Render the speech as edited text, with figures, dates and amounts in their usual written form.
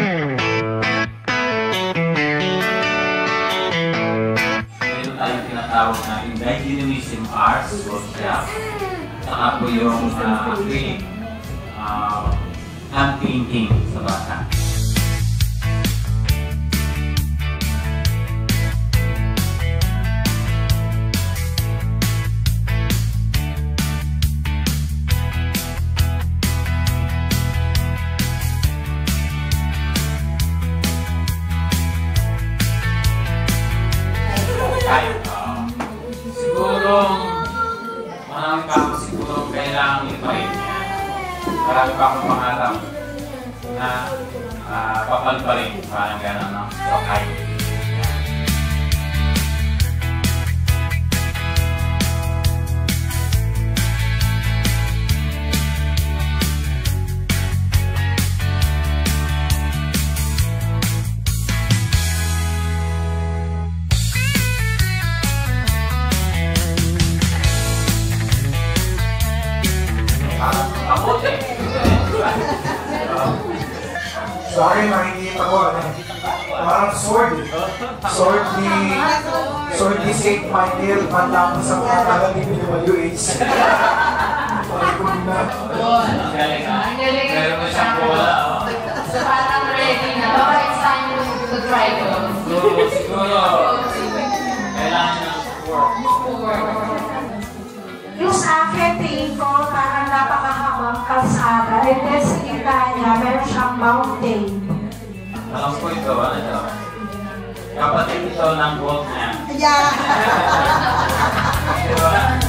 Mayroon tayong tinatawag na Indigenism Arts Workshop. Saka po yung acrylic hand painting sa bata. Siguro kailangan i-fight niya. Marami pa akong pangarap na papal pa rin. Parang gano'n, no? So, kahit. Sorry, makikita ko. Parang sword. Sword ni St. Michael, matapos sa mga tagal ni BWH. Pagkong na. Ang galing. Meron mo siyang bola. So parang ready na. Baka it's time to try ko. Siguro. Kailangan ng support. Yung sa akin, tingin ko, parang napakahabang kalsada. And then sa gitna niya, meron siyang mountain. Alam ko ito, ano ito? Kapatid ito ng boat niya. Yeah! Diba?